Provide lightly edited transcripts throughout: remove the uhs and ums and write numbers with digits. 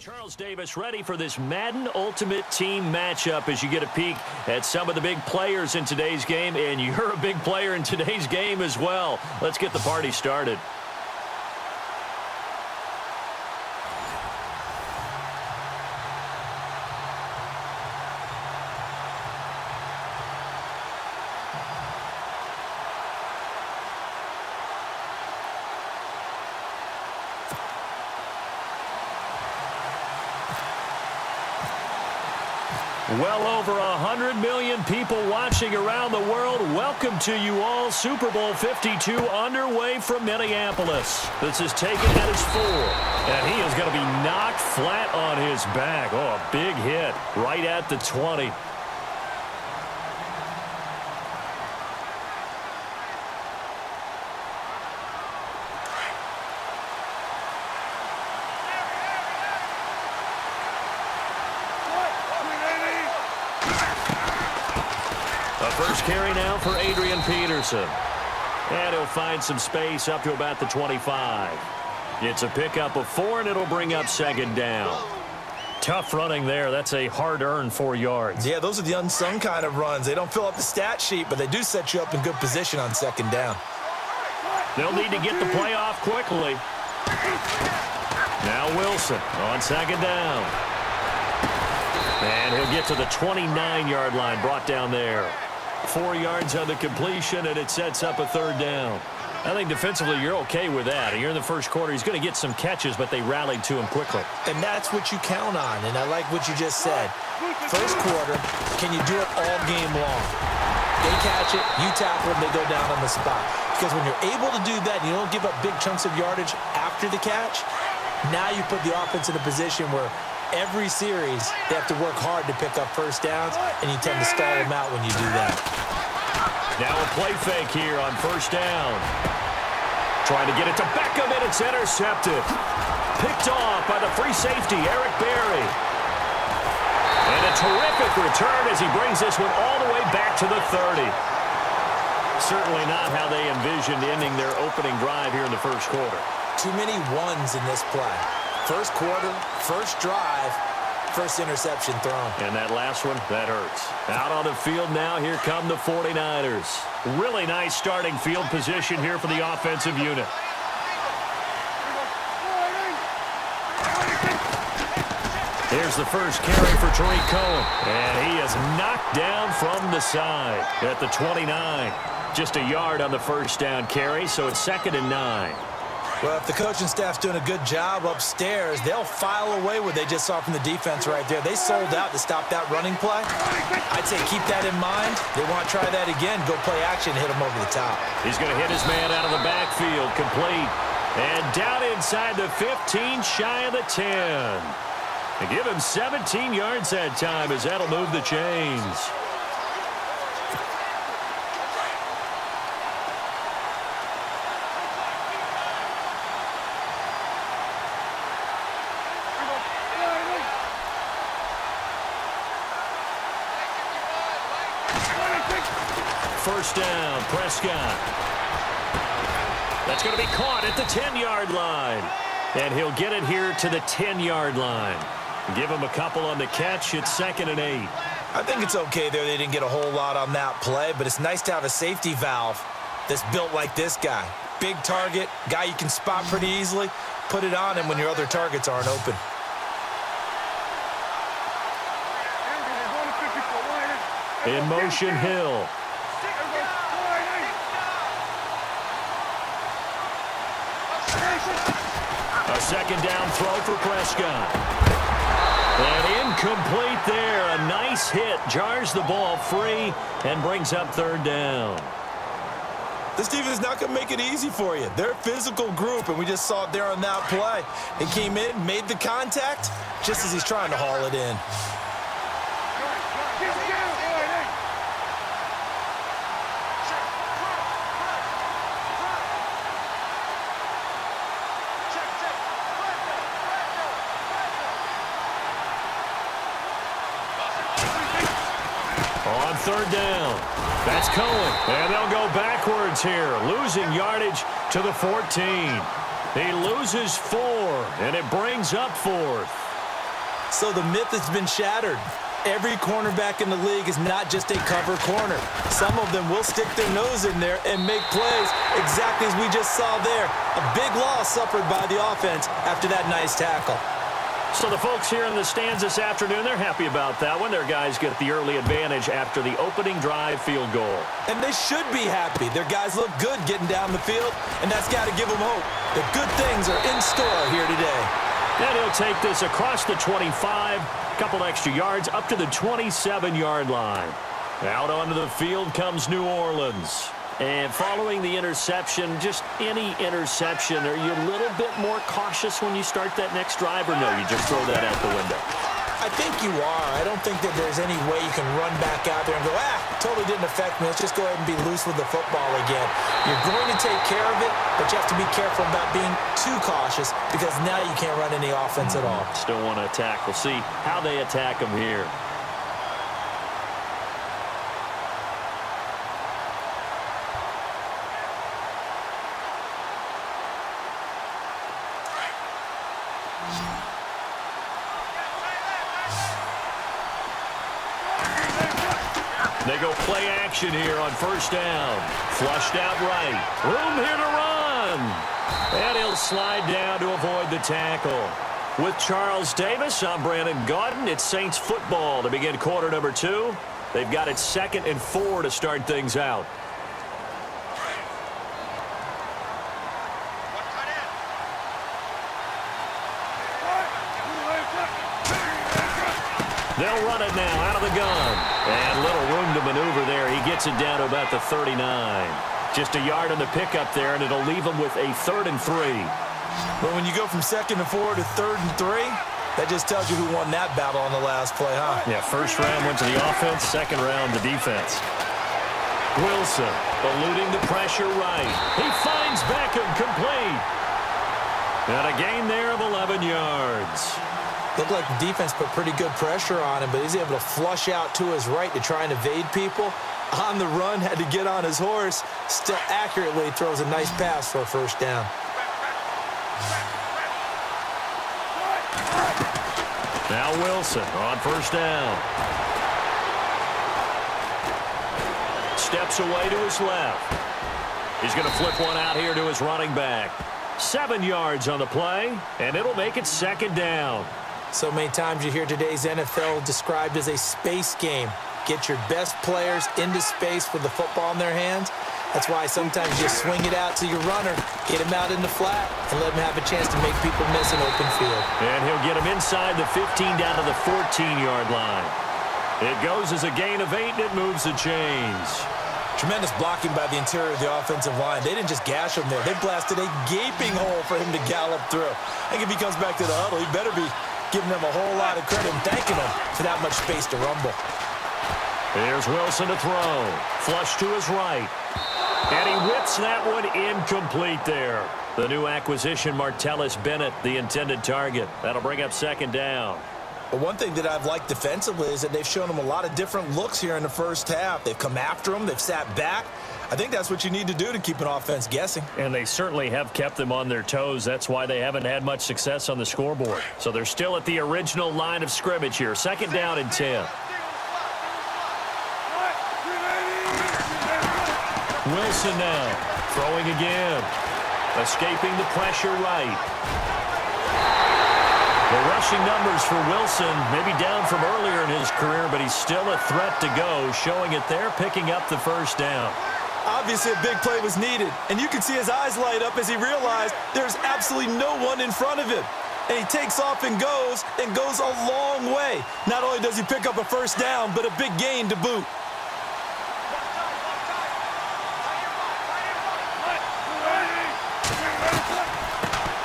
Charles Davis ready for this Madden Ultimate Team matchup as you get a peek at some of the big players in today's game, and you're a big player in today's game as well. Let's get the party started. Well over 100 million people watching around the world. Welcome to you all. Super Bowl 52 underway from Minneapolis. This is taken at his 4. And he is going to be knocked flat on his back. Oh, a big hit right at the 20. First carry now for Adrian Peterson. And he'll find some space up to about the 25. It's a pickup of 4, and it'll bring up second down. Tough running there. That's a hard-earned 4 yards. Yeah, those are the unsung kind of runs. They don't fill up the stat sheet, but they do set you up in good position on second down. They'll need to get the play off quickly. Now Wilson on second down. And he'll get to the 29-yard line, brought down there. 4 yards on the completion, and it sets up a third down. I think defensively you're okay with that. Here in the first quarter, he's going to get some catches, but they rallied to him quickly. And that's what you count on, and I like what you just said. First quarter, can you do it all game long? They catch it, you tackle them, they go down on the spot. Because when you're able to do that, and you don't give up big chunks of yardage after the catch, now you put the offense in a position where every series, they have to work hard to pick up first downs, and you tend to stall them out when you do that. Now a play fake here on first down. Trying to get it to Beckham, and it's intercepted. Picked off by the free safety, Eric Berry. And a terrific return as he brings this one all the way back to the 30. Certainly not how they envisioned ending their opening drive here in the first quarter. Too many ones in this play. First quarter, first drive, first interception thrown. And that last one, that hurts. Out on the field now, here come the 49ers. Really nice starting field position here for the offensive unit. Here's the first carry for Tariq Cohen. And he is knocked down from the side at the 29. Just a yard on the first down carry, so it's 2nd and 9. Well, if the coaching staff's doing a good job upstairs, they'll file away what they just saw from the defense right there. They sold out to stop that running play. I'd say keep that in mind. They want to try that again, go play action, hit him over the top. He's going to hit his man out of the backfield, complete. And down inside the 15, shy of the 10. And give him 17 yards that time as that'll move the chains. First down, Prescott. That's going to be caught at the 10-yard line. And he'll get it here to the 10-yard line. Give him a couple on the catch. It's 2nd and 8. I think it's okay there. They didn't get a whole lot on that play, but it's nice to have a safety valve that's built like this guy. Big target, guy you can spot pretty easily. Put it on him when your other targets aren't open. In motion, Hill. A second down throw for Prescott. And incomplete there. A nice hit. Jars the ball free and brings up 3rd down. This defense is not going to make it easy for you. They're a physical group, and we just saw it there on that play. He came in, made the contact, just as he's trying to haul it in. On 3rd down, that's Cohen. And they'll go backwards here, losing yardage to the 14. He loses 4, and it brings up 4th. So the myth has been shattered. Every cornerback in the league is not just a cover corner. Some of them will stick their nose in there and make plays exactly as we just saw there. A big loss suffered by the offense after that nice tackle. So the folks here in the stands this afternoon, they're happy about that one. Their guys get the early advantage after the opening drive field goal. And they should be happy. Their guys look good getting down the field, and that's got to give them hope. The good things are in store here today. And he'll take this across the 25, couple extra yards up to the 27-yard line. Out onto the field comes New Orleans. And following the interception, just any interception, are you a little bit more cautious when you start that next drive, or no, you just throw that out the window? I think you are. I don't think that there's any way you can run back out there and go, totally didn't affect me. Let's just go ahead and be loose with the football again. You're going to take care of it, but you have to be careful about being too cautious because now you can't run any offense at all. Still want to attack. We'll see how they attack them here. They go play action here on first down. Flushed out right. Room here to run. And he'll slide down to avoid the tackle. With Charles Davis, I'm Brandon Gaudin. It's Saints football to begin quarter number 2. They've got it 2nd and 4 to start things out. They'll run it now out of the gun. And little room to maneuver there. He gets it down to about the 39. Just a yard on the pickup there, and it'll leave him with a 3rd and 3. But when you go from 2nd and 4 to 3rd and 3, that just tells you who won that battle on the last play, huh? Yeah, first round went to the offense, second round the defense. Wilson eluding the pressure right. He finds Beckham complete. And a gain there of 11 yards. Looked like the defense put pretty good pressure on him, but he's able to flush out to his right to try and evade people. On the run, had to get on his horse. Still accurately throws a nice pass for a first down. Now Wilson on first down. Steps away to his left. He's going to flip one out here to his running back. 7 yards on the play, and it'll make it 2nd down. So many times you hear today's NFL described as a space game. Get your best players into space with the football in their hands. That's why sometimes you swing it out to your runner, get him out in the flat, and let him have a chance to make people miss an open field. And he'll get him inside the 15 down to the 14-yard line. It goes as a gain of 8, and it moves the chains. Tremendous blocking by the interior of the offensive line. They didn't just gash him there. They blasted a gaping hole for him to gallop through. I think if he comes back to the huddle, he better be giving them a whole lot of credit and thanking them for that much space to rumble. Here's Wilson to throw. Flush to his right. And he whips that one incomplete there. The new acquisition, Martellus Bennett, the intended target. That'll bring up 2nd down. But one thing that I've liked defensively is that they've shown him a lot of different looks here in the first half. They've come after him. They've sat back. I think that's what you need to do to keep an offense guessing. And they certainly have kept them on their toes. That's why they haven't had much success on the scoreboard. So they're still at the original line of scrimmage here. 2nd down and 10. Wilson now throwing again. Escaping the pressure right. The rushing numbers for Wilson maybe down from earlier in his career, but he's still a threat to go, showing it there, picking up the first down. Obviously, a big play was needed, and you can see his eyes light up as he realized there's absolutely no one in front of him. And he takes off and goes a long way. Not only does he pick up a first down, but a big gain to boot.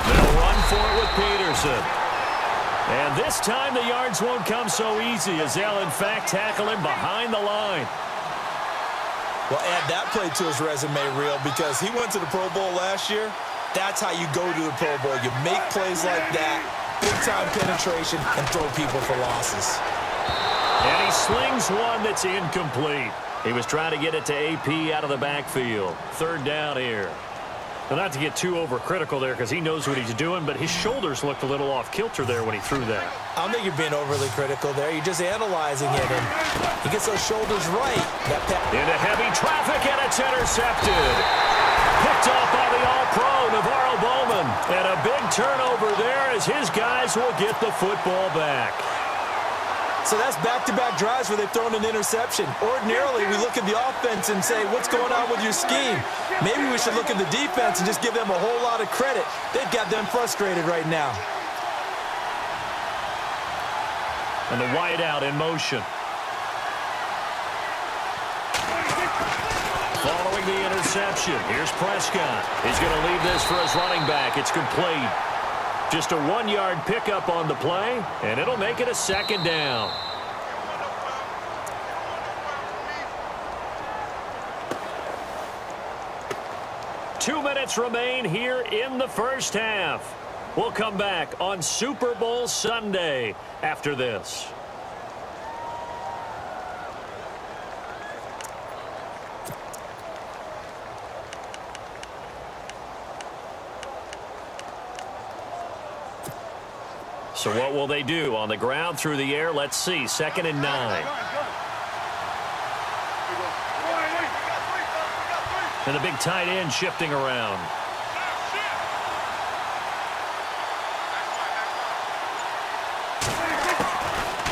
They'll run for it with Peterson. And this time the yards won't come so easy as they'll, in fact, tackle him behind the line. Well, add that play to his resume reel because he went to the Pro Bowl last year. That's how you go to the Pro Bowl. You make plays like that, big-time penetration, and throw people for losses. And he slings one that's incomplete. He was trying to get it to AP out of the backfield. 3rd down here. Well, not to get too overcritical there because he knows what he's doing, but his shoulders looked a little off-kilter there when he threw that. I don't think you're being overly critical there. You're just analyzing it, and he gets those shoulders right. Into heavy traffic, and it's intercepted. Picked off by the All-Pro, Navarro Bowman. And a big turnover there as his guys will get the football back. So that's back-to-back drives where they've thrown an interception. Ordinarily, we look at the offense and say, what's going on with your scheme? Maybe we should look at the defense and just give them a whole lot of credit. They've got them frustrated right now. And the wideout in motion. Following the interception, here's Prescott. He's going to leave this for his running back. It's complete. Just a 1-yard pickup on the play, and it'll make it a second down. Two minutes remain here in the first half. We'll come back on Super Bowl Sunday after this. So what will they do? On the ground, through the air, let's see. 2nd and 9. And the big tight end shifting around.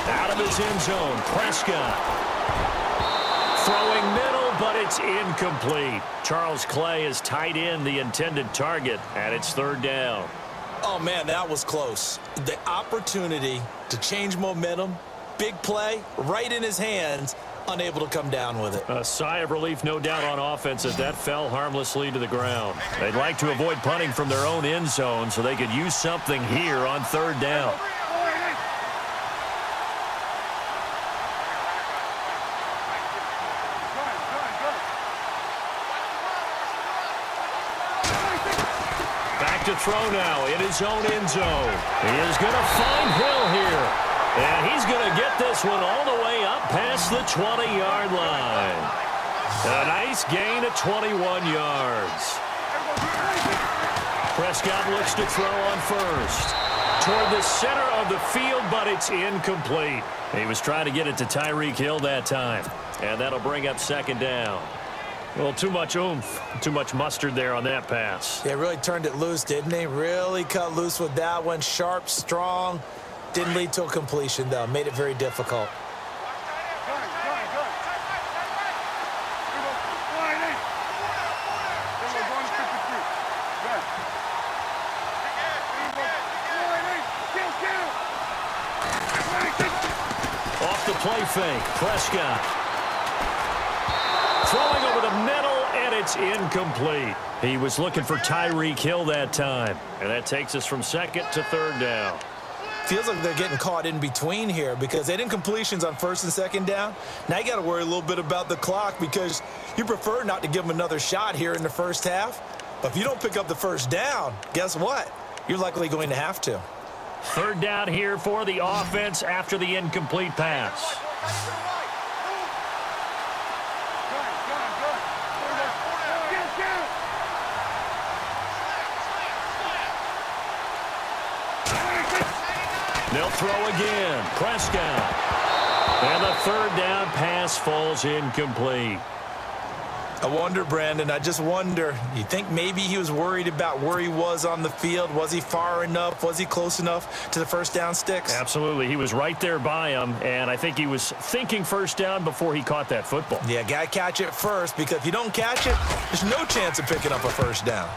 Out of his end zone, Prescott. Throwing middle, but it's incomplete. Charles Clay is tight end, the intended target, and it's 3rd down. Oh, man, that was close. The opportunity to change momentum, big play, right in his hands, unable to come down with it. A sigh of relief, no doubt, on offense as that fell harmlessly to the ground. They'd like to avoid punting from their own end zone so they could use something here on 3rd down. To throw now in his own end zone. He is going to find Hill here. And he's going to get this one all the way up past the 20-yard line. A nice gain of 21 yards. Prescott looks to throw on first. Toward the center of the field, but it's incomplete. He was trying to get it to Tyreek Hill that time. And that'll bring up 2nd down. Well, too much oomph, too much mustard there on that pass. They really turned it loose, didn't they? Really cut loose with that one. Sharp, strong. Didn't lead to a completion, though. Made it very difficult. Off the play fake, Prescott. Throwing over the middle, and it's incomplete. He was looking for Tyreek Hill that time. And that takes us from 2nd to 3rd down. Feels like they're getting caught in between here because they didn't completions on 1st and 2nd down. Now you got to worry a little bit about the clock because you prefer not to give them another shot here in the first half. But if you don't pick up the 1st down, guess what? You're likely going to have to. 3rd down here for the offense after the incomplete pass. They'll throw again. Prescott. And the 3rd down pass falls incomplete. I wonder, Brandon, I just wonder, you think maybe he was worried about where he was on the field? Was he far enough? Was he close enough to the 1st down sticks? Absolutely. He was right there by him, and I think he was thinking 1st down before he caught that football. Yeah, got to catch it first because if you don't catch it, there's no chance of picking up a 1st down.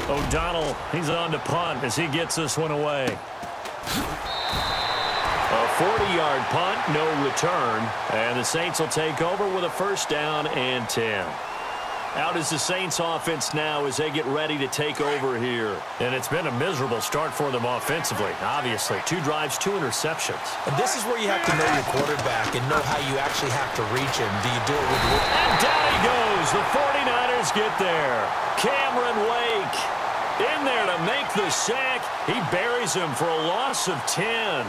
O'Donnell, he's on to punt as he gets this one away. A 40-yard punt, no return, and the Saints will take over with a 1st down and 10. Out is the Saints offense now as they get ready to take over here. And it's been a miserable start for them offensively, obviously. 2 drives, 2 interceptions. And this is where you have to know your quarterback and know how you actually have to reach him. Do you do it with... And down he goes. The 49ers get there. Cameron Wake in there to make the sack. He buries him for a loss of 10.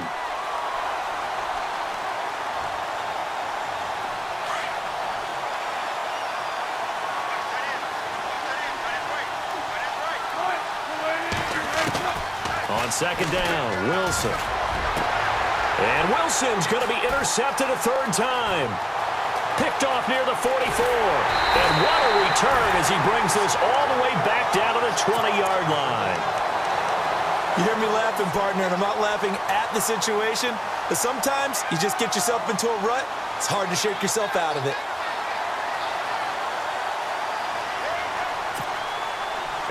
On second down, Wilson. And Wilson's going to be intercepted a third time. Picked off near the 44. And what a return as he brings this all the way back down to the 20-yard line. You hear me laughing, partner, and I'm not laughing at the situation, but sometimes you just get yourself into a rut. It's hard to shake yourself out of it.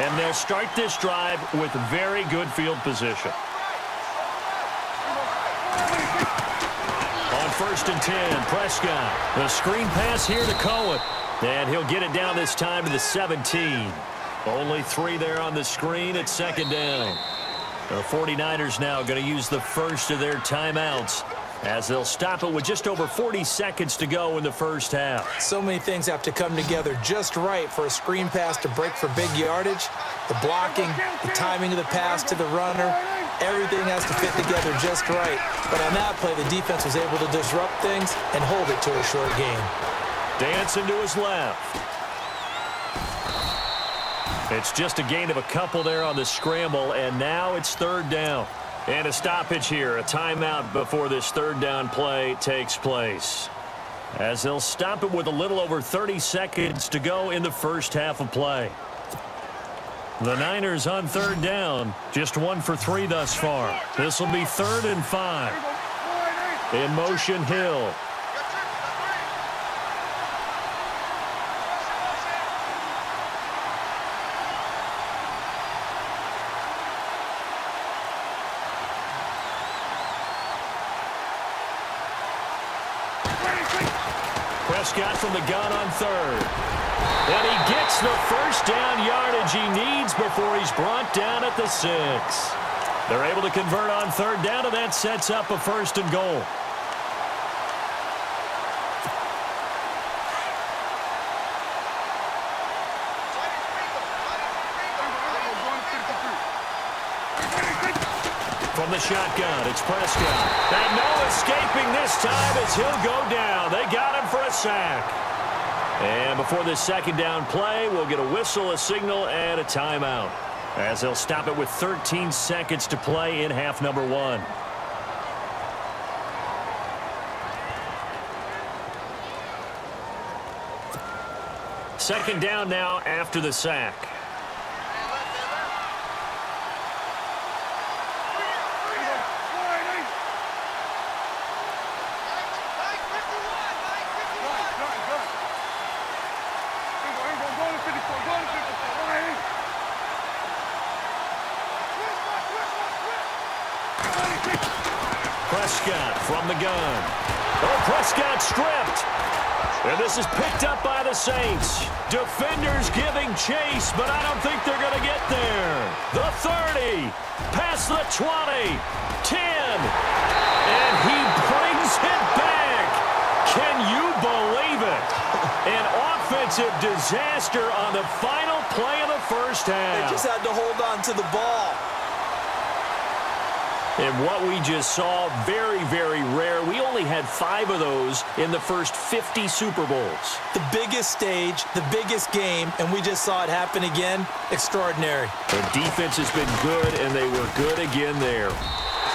And they'll start this drive with very good field position. On 1st and 10, Prescott. The screen pass here to Cohen. And he'll get it down this time to the 17. Only 3 there on the screen at second down. The 49ers now going to use the first of their timeouts as they'll stop it with just over 40 seconds to go in the first half. So many things have to come together just right for a screen pass to break for big yardage. The blocking, the timing of the pass to the runner, everything has to fit together just right. But on that play, the defense was able to disrupt things and hold it to a short game. Dancing to his left. It's just a gain of a couple there on the scramble, and now it's third down. And a stoppage here, a timeout before this third down play takes place. As they'll stop it with a little over 30 seconds to go in the first half of play. The Niners on third down, just 1 for 3 thus far. This will be 3rd and 5. In motion, Hill. Prescott from the gun on 3rd. And he gets the first down yardage he needs before he's brought down at the 6. They're able to convert on 3rd down, and that sets up a 1st and goal. From the shotgun, it's Prescott. And no escaping this time as he'll go down. They got him for a sack. And before this second down play, we'll get a whistle, a signal, and a timeout, as they'll stop it with 13 seconds to play in half number 1. Second down now after the sack. Prescott from the gun. Oh, Prescott stripped. And this is picked up by the Saints. Defenders giving chase, but I don't think they're going to get there. The 30, past the 20, 10, and he brings it back. Can you believe it? An offensive disaster on the final play of the first half. They just had to hold on to the ball. And what we just saw, very, very rare. We only had 5 of those in the first 50 Super Bowls. The biggest stage, the biggest game, and we just saw it happen again. Extraordinary. The defense has been good, and they were good again there.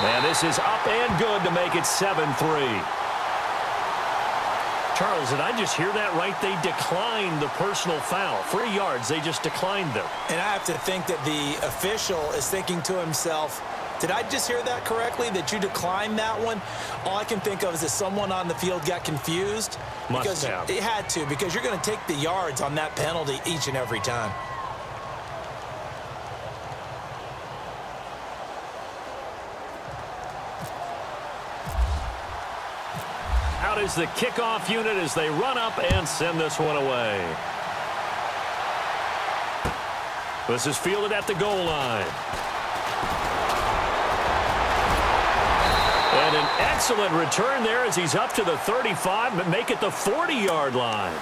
And this is up and good to make it 7-3. Charles, did I just hear that right? They declined the personal foul. 3 yards, they just declined them. And I have to think that the official is thinking to himself, did I just hear that correctly, that you declined that one? All I can think of is that someone on the field got confused. Must have. It had to, because you're going to take the yards on that penalty each and every time. Out is the kickoff unit as they run up and send this one away. This is fielded at the goal line. And an excellent return there as he's up to the 35, but make it the 40-yard line.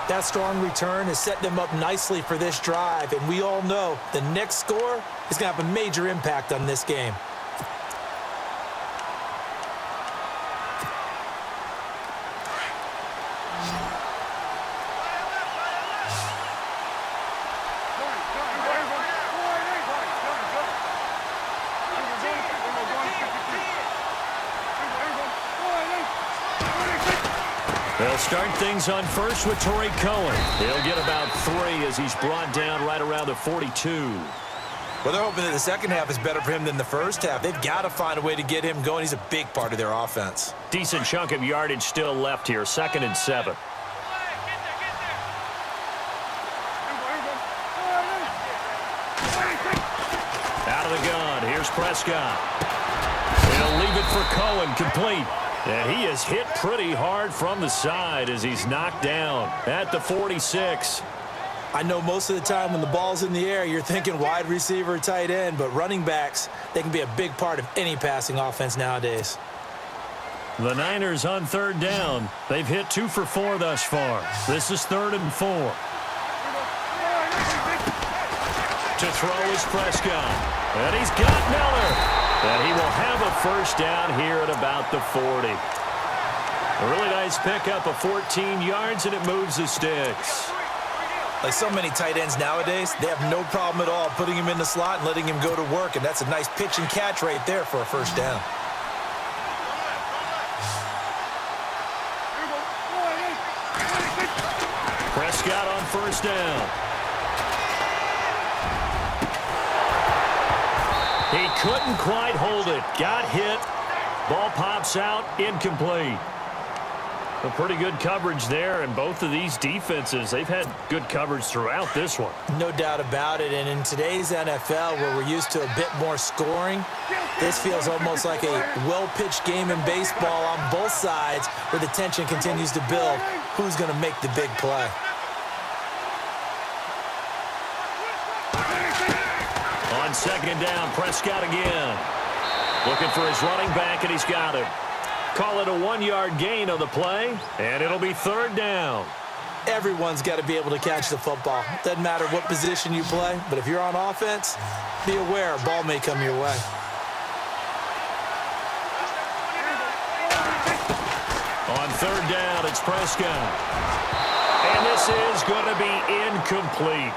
That strong return has set them up nicely for this drive, and we all know the next score is going to have a major impact on this game. They'll start things on first with Torrey Cohen. He'll get about 3 as he's brought down right around the 42. Well, they're hoping that the second half is better for him than the first half. They've got to find a way to get him going. He's a big part of their offense. Decent chunk of yardage still left here. 2nd and 7. Out of the gun. Here's Prescott. He'll leave it for Cohen, complete. And he is hit pretty hard from the side as he's knocked down at the 46. I know most of the time when the ball's in the air, you're thinking wide receiver, tight end, but running backs, they can be a big part of any passing offense nowadays. The Niners on 3rd down. They've hit 2 for 4 thus far. This is 3rd and 4. To throw is Prescott. And he's got Miller. And he will have a first down here at about the 40. A really nice pickup of 14 yards, and it moves the sticks. Like so many tight ends nowadays, they have no problem at all putting him in the slot and letting him go to work, and that's a nice pitch and catch right there for a first down. Prescott on first down. He couldn't quite hold it. Got hit. Ball pops out. Incomplete. A pretty good coverage there, and both of these defenses, they've had good coverage throughout this one. No doubt about it, and in today's NFL, where we're used to a bit more scoring, this feels almost like a well-pitched game in baseball on both sides where the tension continues to build. Who's going to make the big play? On 2nd down, Prescott again. Looking for his running back, and he's got him. Call it a 1-yard gain on the play, and it'll be 3rd down. Everyone's got to be able to catch the football. Doesn't matter what position you play, but if you're on offense, be aware a ball may come your way. On 3rd down, it's Prescott. And this is going to be incomplete.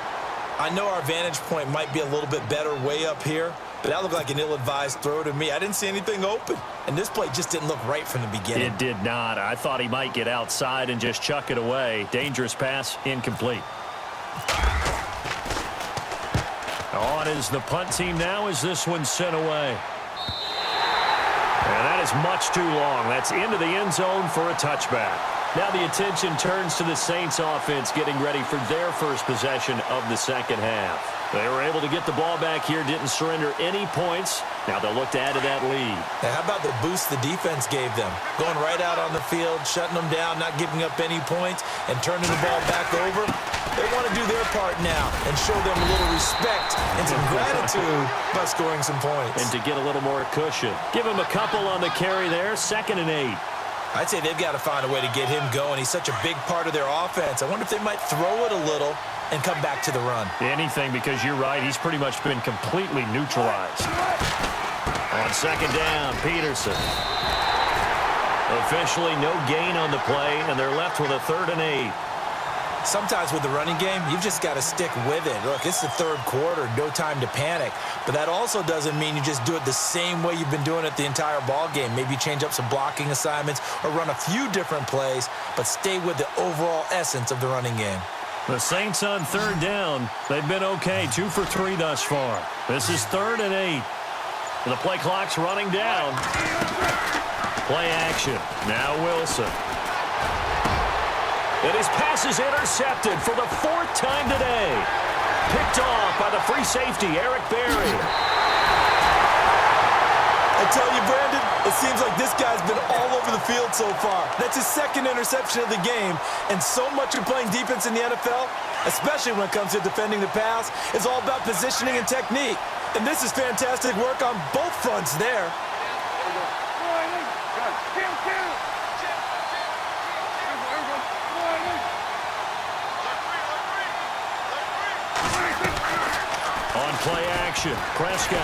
I know our vantage point might be a little bit better way up here, but that looked like an ill-advised throw to me. I didn't see anything open, and this play just didn't look right from the beginning. It did not. I thought he might get outside and just chuck it away. Dangerous pass, incomplete. On is the punt team now as this one's sent away. And that is much too long. That's into the end zone for a touchback. Now the attention turns to the Saints offense getting ready for their first possession of the second half. They were able to get the ball back here, didn't surrender any points. Now they'll look to add to that lead. Now, how about the boost the defense gave them? Going right out on the field, shutting them down, not giving up any points, and turning the ball back over. They want to do their part now and show them a little respect and some gratitude by scoring some points. And to get a little more cushion. Give him a couple on the carry there, 2nd and 8. I'd say they've got to find a way to get him going. He's such a big part of their offense. I wonder if they might throw it a little and come back to the run. Anything, because you're right. He's pretty much been completely neutralized. On 2nd down, Peterson. Officially no gain on the play, and they're left with a 3rd and 8. Sometimes with the running game, you've just got to stick with it. Look, it's the 3rd quarter, no time to panic. But that also doesn't mean you just do it the same way you've been doing it the entire ball game. Maybe change up some blocking assignments or run a few different plays, but stay with the overall essence of the running game. The Saints on 3rd down. They've been okay, 2 for 3 thus far. This is 3rd and 8. The play clock's running down. Play action. Now Wilson. And his pass is intercepted for the 4th time today. Picked off by the free safety, Eric Berry. I tell you, Brandon, it seems like this guy's been all over the field so far. That's his 2nd interception of the game. And so much of playing defense in the NFL, especially when it comes to defending the pass, is all about positioning and technique. And this is fantastic work on both fronts there. On play action, Prescott.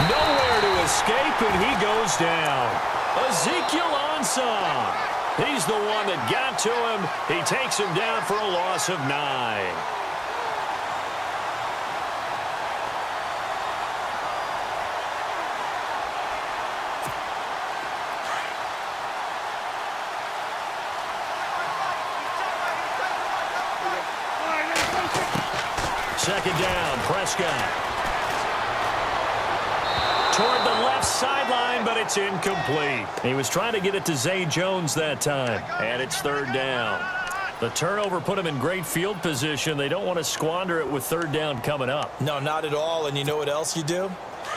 Nowhere to escape, and he goes down. Ezekiel Ansah. He's the one that got to him. He takes him down for a loss of 9. second down. Prescott. Toward the left sideline, but it's incomplete. He was trying to get it to Zay Jones that time, and it's third down. The turnover put him in great field position. They don't want to squander it with third down coming up. No, not at all. And you know what else you do?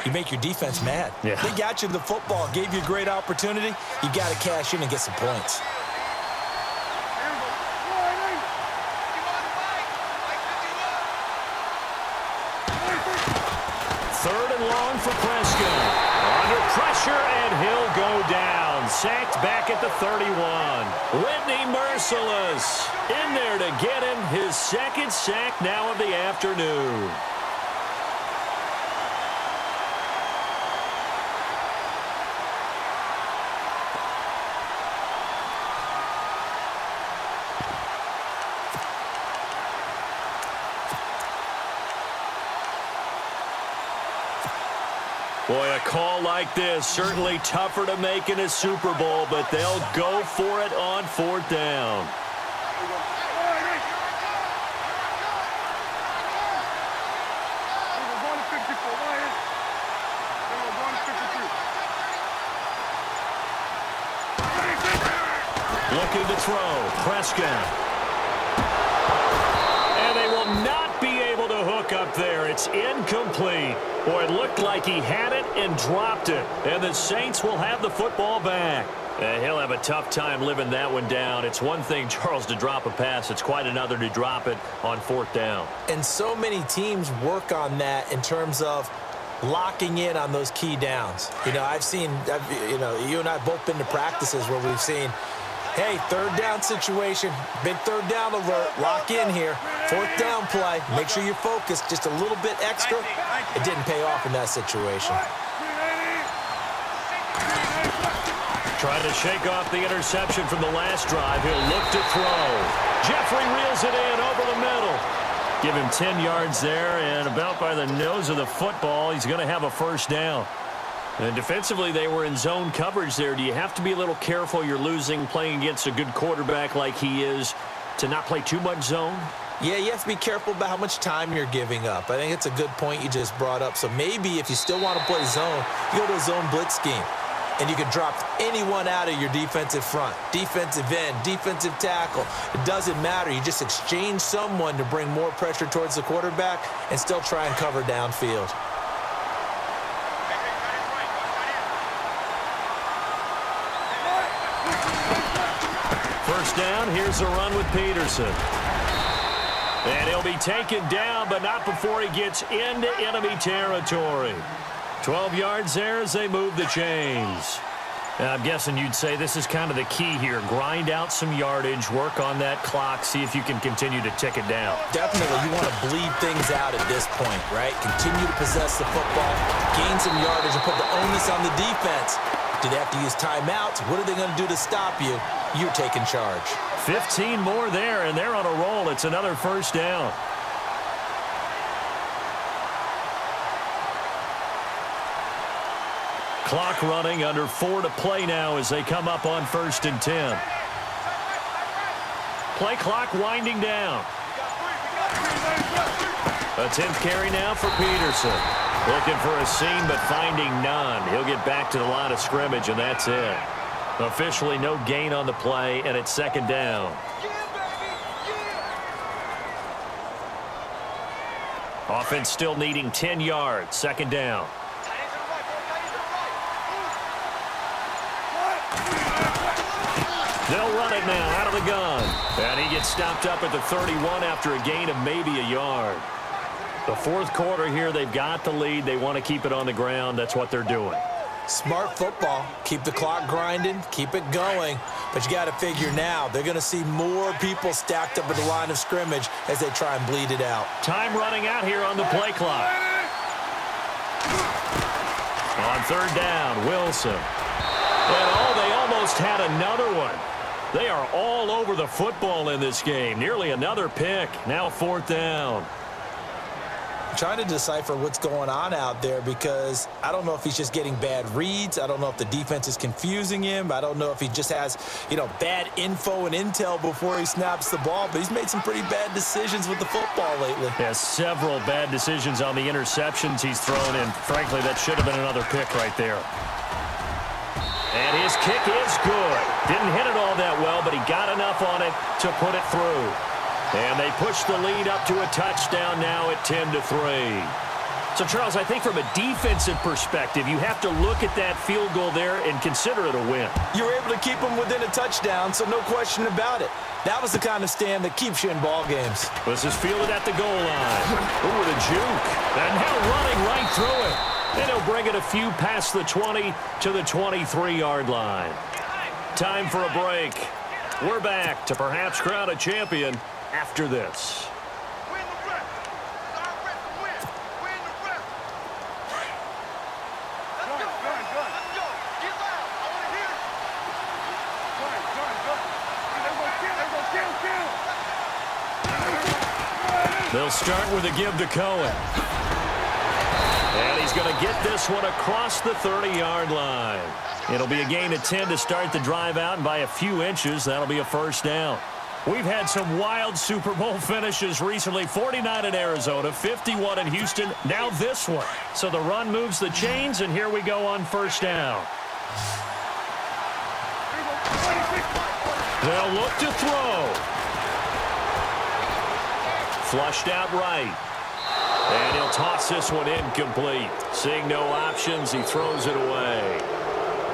You make your defense mad. Yeah. They got you the football, gave you a great opportunity. You got to cash in and get some points. Third and long for Prescott. Under pressure, and he'll go down. Sacked back at the 31. Whitney Merciless in there to get him his second sack now of the afternoon. Boy, a call like this, certainly tougher to make in a Super Bowl, but they'll go for it on fourth down. Looking to throw, Prescott. And they will not be able to hook up there. It's incomplete. Boy, it looked like he had it and dropped it. And the Saints will have the football back. He'll have a tough time living that one down. It's one thing, Charles, to drop a pass. It's quite another to drop it on fourth down. And so many teams work on that in terms of locking in on those key downs. You know, you and I have both been to practices where we've seen, hey, third down situation, big third down alert, lock in here, fourth down play, make sure you're focused just a little bit extra. It didn't pay off in that situation. Trying to shake off the interception from the last drive. He'll look to throw. Jeffrey reels it in over the middle. Give him 10 yards there, and about by the nose of the football, he's going to have a first down. And defensively, they were in zone coverage there. Do you have to be a little careful? You're losing, playing against a good quarterback like he is, to not play too much zone? Yeah, you have to be careful about how much time you're giving up. I think it's a good point you just brought up. So maybe if you still want to play zone, you go to a zone blitz scheme. And you can drop anyone out of your defensive front, defensive end, defensive tackle. It doesn't matter. You just exchange someone to bring more pressure towards the quarterback and still try and cover downfield. First down, here's a run with Peterson. And he'll be taken down, but not before he gets into enemy territory. 12 yards there as they move the chains. I'm guessing you'd say this is kind of the key here. Grind out some yardage, work on that clock, see if you can continue to tick it down. Definitely, you want to bleed things out at this point, right? Continue to possess the football, gain some yardage, and put the onus on the defense. Do they have to use timeouts? What are they going to do to stop you? You're taking charge. 15 more there, and they're on a roll. It's another first down. Clock running, under 4 to play now as they come up on 1st and 10. Play clock winding down. A 10th carry now for Peterson. Looking for a seam, but finding none. He'll get back to the line of scrimmage, and that's it. Officially no gain on the play, and it's second down. Offense still needing 10 yards. Second down. They'll run it now out of the gun. And he gets stopped up at the 31 after a gain of maybe a yard. The fourth quarter here, they've got the lead. They want to keep it on the ground. That's what they're doing. Smart football. Keep the clock grinding. Keep it going. But you got to figure now, they're going to see more people stacked up at the line of scrimmage as they try and bleed it out. Time running out here on the play clock. On third down, Wilson. And they almost had another one. They are all over the football in this game. Nearly another pick. Now fourth down. trying to decipher what's going on out there because I don't know if he's just getting bad reads. I don't know if the defense is confusing him. I don't know if he just has, bad info and intel before he snaps the ball. But he's made some pretty bad decisions with the football lately. Has several bad decisions on the interceptions he's thrown in. Frankly, that should have been another pick right there. And his kick is good. Didn't hit it all that well, but he got enough on it to put it through. And they push the lead up to a touchdown now at 10-3. So, Charles, I think from a defensive perspective, you have to look at that field goal there and consider it a win. You were able to keep them within a touchdown, so no question about it. That was the kind of stand that keeps you in ball games. This is fielded at the goal line. Ooh, with a juke. And now running right through it. And he'll bring it a few past the 20 to the 23-yard line. Time for a break. We're back to perhaps crown a champion after this. They'll start with a give to Cohen. And he's going to get this one across the 30-yard line. It'll be a gain of 10 to start the drive out, and by a few inches, that'll be a first down. We've had some wild Super Bowl finishes recently. 49 in Arizona, 51 in Houston, now this one. So the run moves the chains, and here we go on first down. They'll look to throw. Flushed out right. And he'll toss this one incomplete. Seeing no options, he throws it away.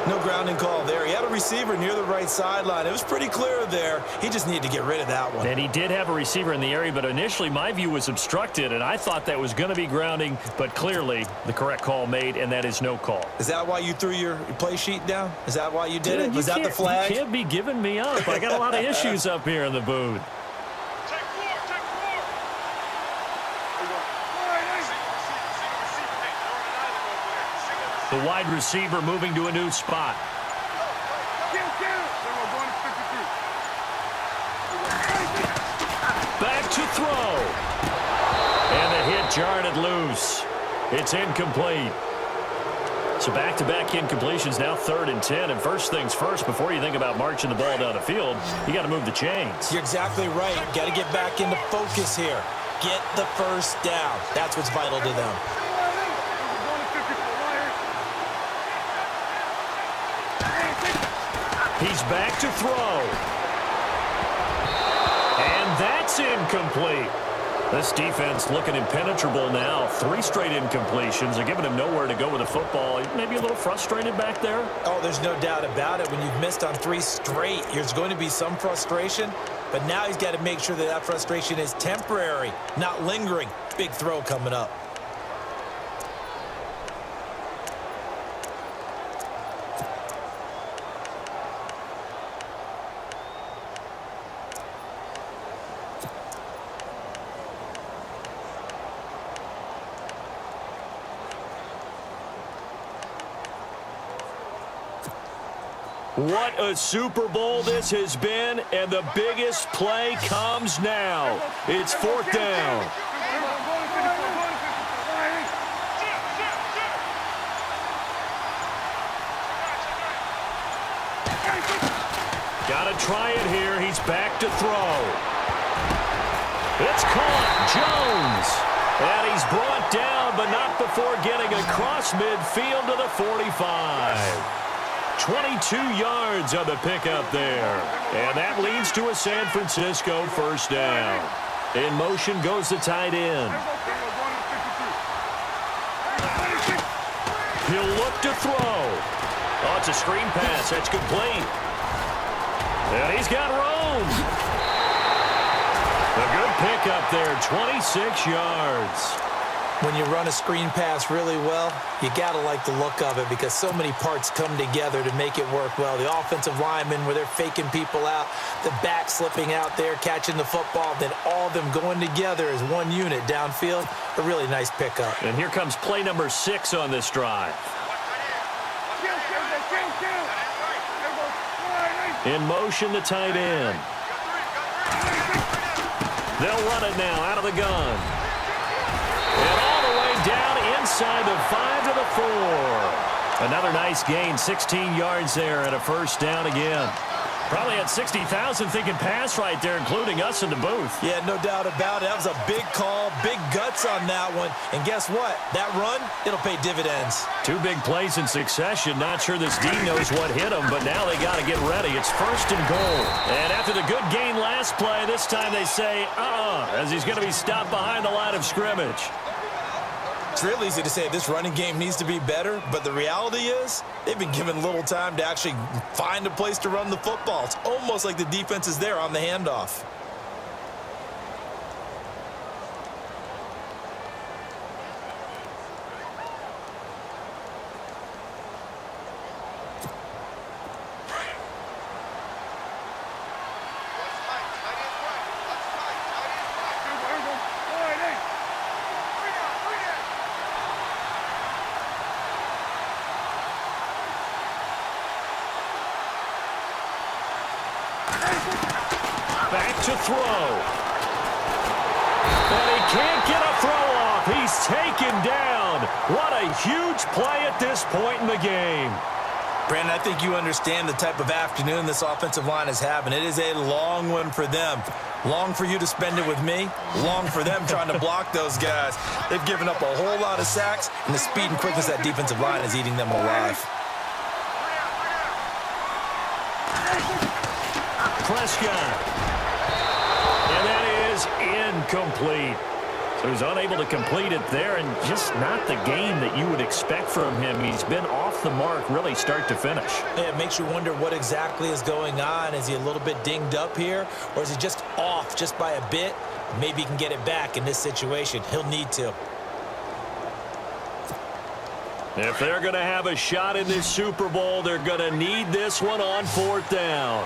No grounding call there. He had a receiver near the right sideline. It was pretty clear there. He just needed to get rid of that one. And he did have a receiver in the area, but initially my view was obstructed, and I thought that was going to be grounding, but clearly the correct call made, and that is no call. Is that why you threw your play sheet down? Is that why you did it? Was that the flag? You can't be giving me up. I got a lot of issues up here in the booth. The wide receiver moving to a new spot. Back to throw. And the hit jarred it loose. It's incomplete. So back-to-back incompletions, now 3rd and 10. And first things first, before you think about marching the ball down the field, you got to move the chains. You're exactly right. Got to get back into focus here. Get the first down. That's what's vital to them. He's back to throw. And that's incomplete. This defense looking impenetrable now. 3 straight incompletions. They're giving him nowhere to go with the football. Maybe a little frustrated back there. Oh, there's no doubt about it. When you've missed on 3 straight, there's going to be some frustration. But now he's got to make sure that that frustration is temporary, not lingering. Big throw coming up. What a Super Bowl this has been, and the biggest play comes now. It's 4th down. Got to try it here. He's back to throw. It's caught. Jones. And he's brought down, but not before getting across midfield to the 45. 22 yards on the pickup there. And that leads to a San Francisco first down. In motion goes the tight end. He'll look to throw. Oh, it's a screen pass. That's complete. And he's got room. A good pickup there, 26 yards. When you run a screen pass really well, you got to like the look of it because so many parts come together to make it work well. The offensive linemen where they're faking people out, the back slipping out there, catching the football, then all of them going together as one unit downfield. A really nice pickup. And here comes play number 6 on this drive. In motion, the tight end. They'll run it now out of the gun. And all inside the 5 to the 4. Another nice gain, 16 yards there and a first down again. Probably had 60,000 thinking pass right there, including us in the booth. Yeah, no doubt about it. That was a big call, big guts on that one. And guess what? That run, it'll pay dividends. 2 big plays in succession. Not sure this D knows what hit him, but now they got to get ready. It's first and goal. And after the good gain last play, this time they say, as he's going to be stopped behind the line of scrimmage. It's real easy to say this running game needs to be better, but the reality is they've been given little time to actually find a place to run the football. It's almost like the defense is there on the handoff. Back to throw. And he can't get a throw off. He's taken down. What a huge play at this point in the game. Brandon, I think you understand the type of afternoon this offensive line is having. It is a long one for them. Long for you to spend it with me. Long for them trying to block those guys. They've given up a whole lot of sacks, and the speed and quickness of that defensive line is eating them alive. Prescott. And that is incomplete. So he's unable to complete it there, and just not the game that you would expect from him. He's been off the mark really start to finish. Yeah, it makes you wonder what exactly is going on. Is he a little bit dinged up here, or is he just off just by a bit? Maybe he can get it back in this situation. He'll need to. If they're going to have a shot in this Super Bowl, they're going to need this one on 4th down.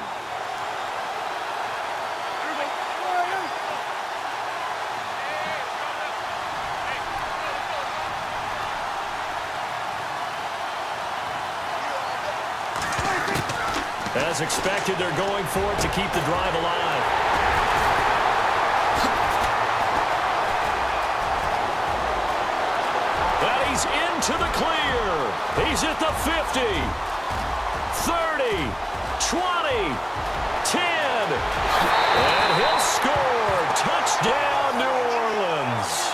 As expected, they're going for it to keep the drive alive. And he's into the clear. He's at the 50, 30, 20, 10. And he'll score. Touchdown, New Orleans.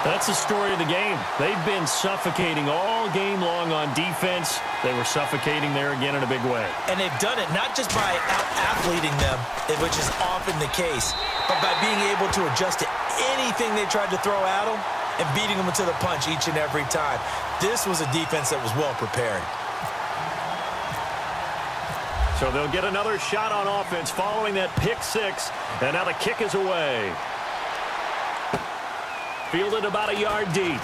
That's the story of the game. They've been suffocating all game long on defense. They were suffocating there again in a big way. And they've done it not just by out-athleting them, which is often the case, but by being able to adjust to anything they tried to throw at them and beating them to the punch each and every time. This was a defense that was well prepared. So they'll get another shot on offense following that pick 6. And now the kick is away. Fielded about a yard deep.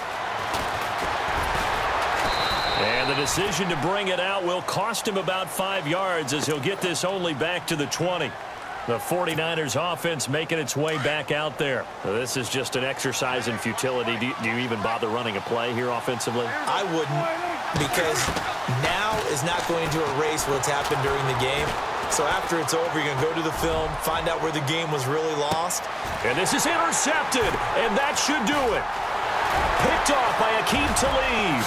And the decision to bring it out will cost him about 5 yards as he'll get this only back to the 20. The 49ers offense making its way back out there. This is just an exercise in futility. Do you even bother running a play here offensively? I wouldn't, because now is not going to erase what's happened during the game. So after it's over, you're going to go to the film, find out where the game was really lost. And this is intercepted, and that should do it. Picked off by Akeem Talib.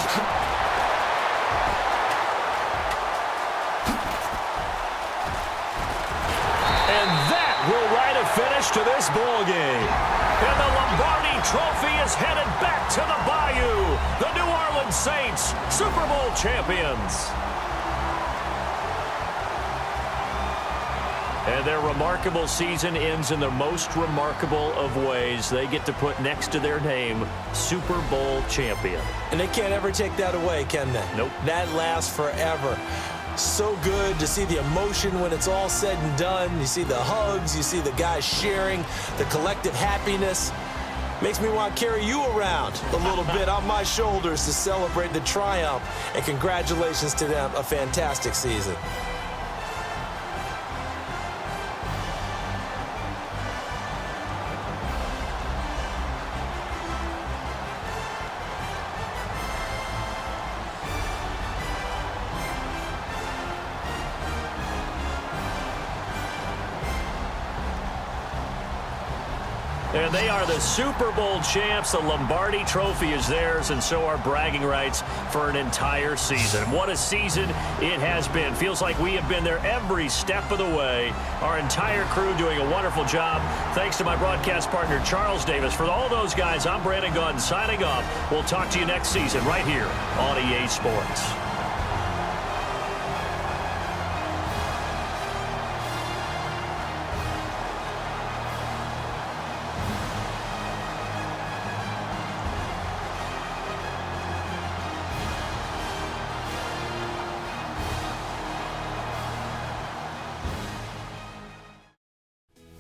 And that will write a finish to this ball game. And the Lombardi Trophy is headed back to the Bayou. The New Orleans Saints, Super Bowl champions. And their remarkable season ends in the most remarkable of ways. They get to put next to their name, Super Bowl champion. And they can't ever take that away, can they? Nope. That lasts forever. So good to see the emotion when it's all said and done. You see the hugs, you see the guys sharing, the collective happiness. Makes me want to carry you around a little bit on my shoulders to celebrate the triumph. And congratulations to them, a fantastic season. And they are the Super Bowl champs. The Lombardi Trophy is theirs, and so are bragging rights for an entire season. What a season it has been. Feels like we have been there every step of the way. Our entire crew doing a wonderful job. Thanks to my broadcast partner, Charles Davis. For all those guys, I'm Brandon Gaudin signing off. We'll talk to you next season right here on EA Sports.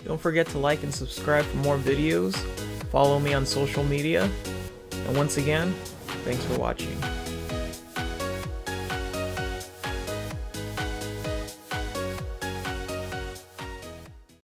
Don't forget to like and subscribe for more videos. Follow me on social media. And once again, thanks for watching.